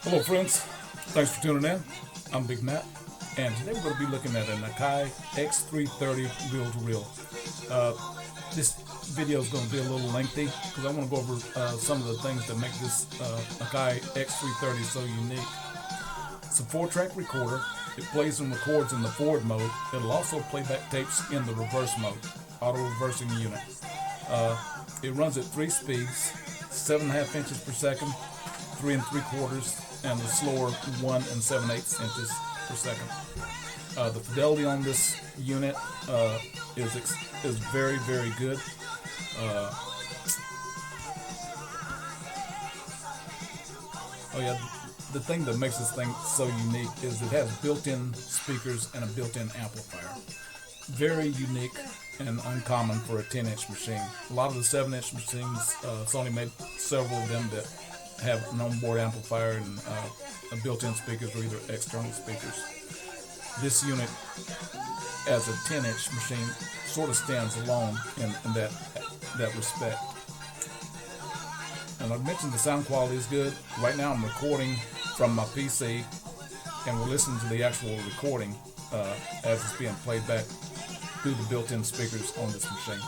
Hello friends, thanks for tuning in. I'm Big Matt, and today we're going to be looking at an Akai X-330 reel-to-reel. This video is going to be a little lengthy because I want to go over some of the things that make this Akai X-330 so unique. It's a 4-track recorder. It plays and records in the forward mode. It'll also play back tapes in the reverse mode, auto-reversing unit. It runs at 3 speeds, 7.5 inches per second, 3 3/4, and the slower 1 7/8 inches per second. The fidelity on this unit is very, very good. The thing that makes this thing so unique is it has built-in speakers and a built-in amplifier. Very unique and uncommon for a 10-inch machine. A lot of the 7-inch machines, Sony made several of them that have an onboard amplifier and built-in speakers or either external speakers. This unit, as a 10-inch machine, sort of stands alone in that respect. And I mentioned the sound quality is good. Right now I'm recording from my PC, and we're listening to the actual recording as it's being played back through the built-in speakers on this machine.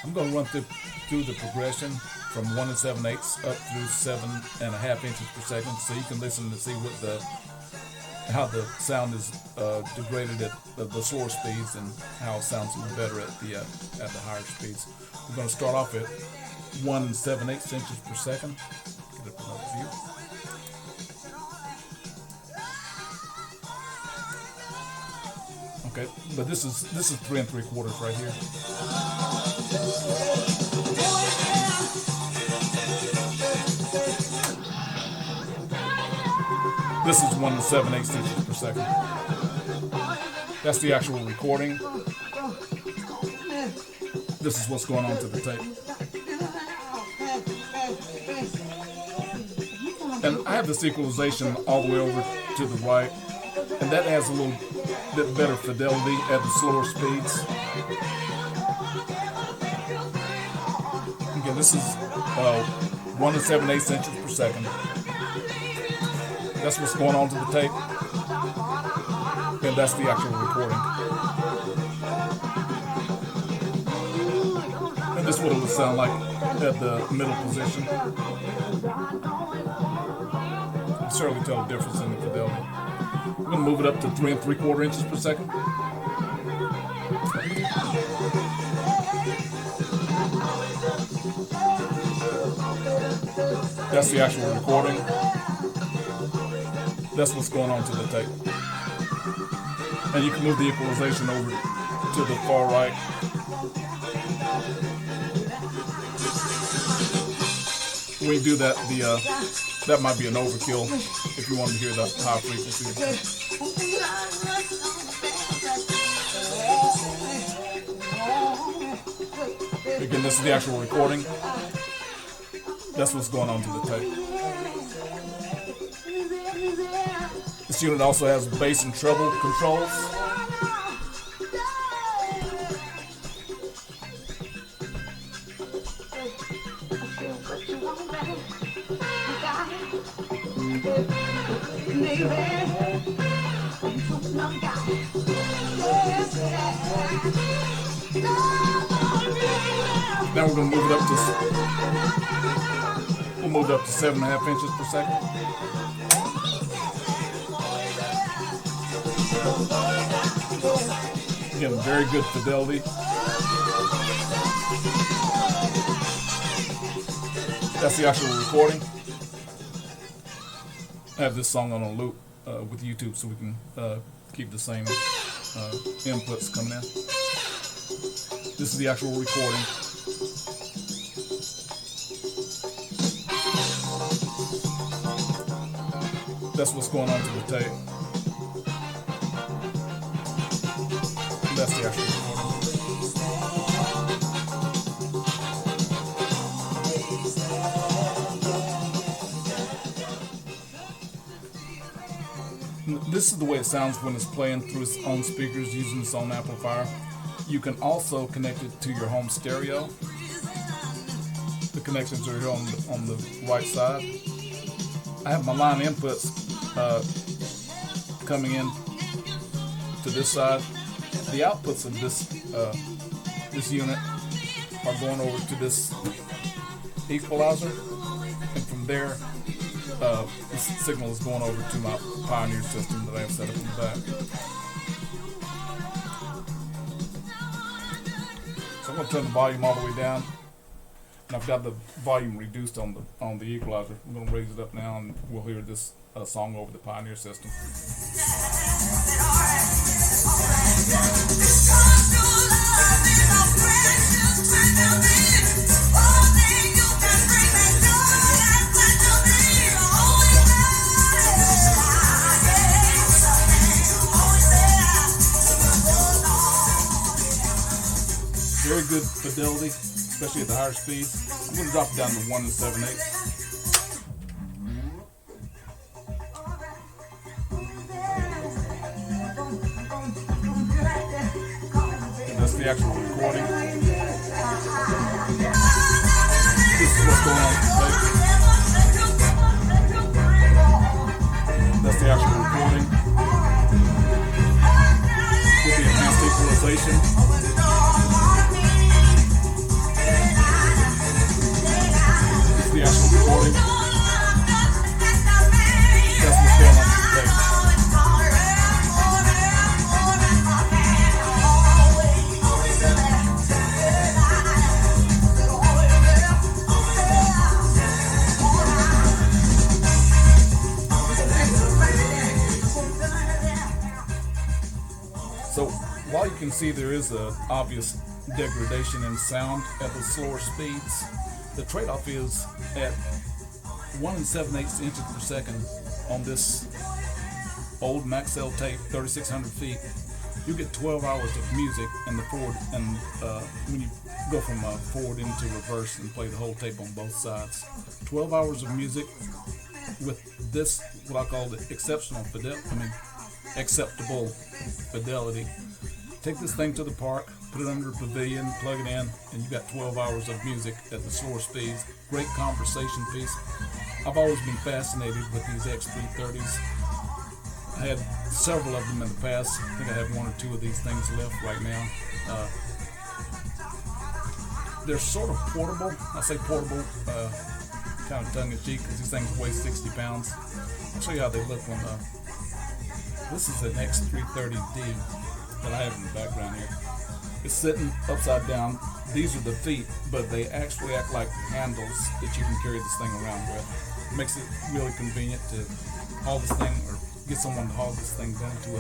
I'm going to run through the progression from 1 7/8 up through 7.5 inches per second, so you can listen to see how the sound is degraded at the slower speeds and how it sounds even better at the higher speeds. We're going to start off at 1 7/8 inches per second. Get up another view. Okay, but this is 3 3/4 right here. This is 1 7/8 inches per second. That's the actual recording. This is what's going on to the tape. And I have this equalization all the way over to the right, and that adds a little bit better fidelity at the slower speeds. Again, this is 1 7/8 inches per second. That's what's going on to the tape, and that's the actual recording. And this is what it would sound like at the middle position. You can certainly tell the difference in the fidelity. We're going to move it up to 3 3/4 inches per second. That's the actual recording. That's what's going on to the tape. And you can move the equalization over to the far right. When you do that, that might be an overkill if you wanted to hear the high frequency. Again, this is the actual recording. That's what's going on to the tape. This unit also has bass and treble controls. Now we're going to move it up to 7.5 inches per second. Again, very good fidelity. That's the actual recording. I have this song on a loop with YouTube so we can keep the same inputs coming in. This is the actual recording. That's what's going on to the tape. That's the actual recording. This is the way it sounds when it's playing through its own speakers using its own amplifier. You can also connect it to your home stereo. The connections are here on the right side. I have my line inputs coming in to this side. The outputs of this unit are going over to this equalizer, and from there, this signal is going over to my Pioneer system that I have set up in the back. So I'm going to turn the volume all the way down, and I've got the volume reduced on the equalizer. I'm going to raise it up now, and we'll hear this song over the Pioneer system. Very good fidelity, especially at the higher speeds. I'm going to drop it down to 1 7/8. That's the actual recording. This is what's going on today. That's the actual recording with the enhanced equalization. The actual recording. That's what's going on today. So while you can see there is an obvious degradation in sound at the slower speeds, the trade-off is at 1 7/8 inches per second on this old Maxell tape, 3,600 feet. You get 12 hours of music in the forward, and when you go from forward into reverse and play the whole tape on both sides, 12 hours of music with this, what I call the acceptable fidelity. Take this thing to the park, put it under a pavilion, plug it in, and you got 12 hours of music at the slower speeds. Great conversation piece. I've always been fascinated with these X-330s. I had several of them in the past. I think I have 1 or 2 of these things left right now. They're sort of portable. I say portable, kind of tongue-in-cheek, because these things weigh 60 pounds. I'll show you how they look when this is an X-330D that I have in the background here. It's sitting upside down. These are the feet, but they actually act like handles that you can carry this thing around with. It makes it really convenient to haul this thing, or get someone to haul this thing down to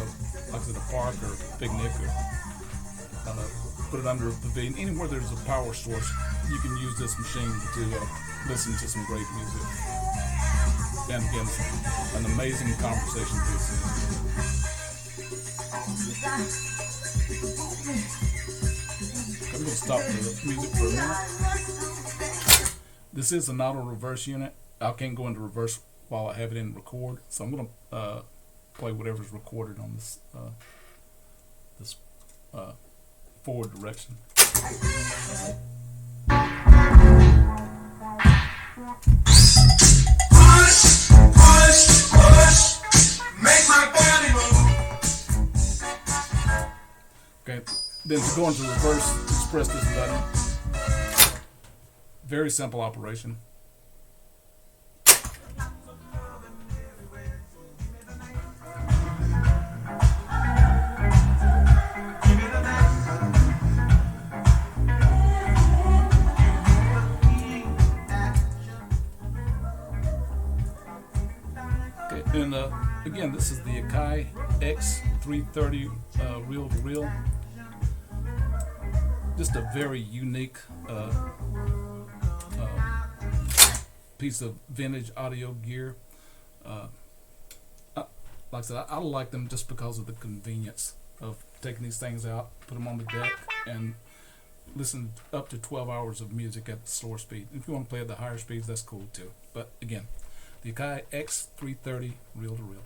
like a park or a picnic, or put it under a pavilion. Anywhere there's a power source, you can use this machine to listen to some great music. And again, an amazing conversation piece. I'm going to stop the music for a minute. This is an auto reverse unit. I can't go into reverse while I have it in record, so I'm going to play whatever's recorded on this forward direction. Push, push, push, make my body move. Okay, then to go into reverse, just press this button. Very simple operation. And again, this is the Akai X-330 reel-to-reel. Just a very unique piece of vintage audio gear. Like I said, I like them just because of the convenience of taking these things out, put them on the deck, and listen up to 12 hours of music at the slower speed. If you want to play at the higher speeds, that's cool too. But again, the Akai X330 reel-to-reel.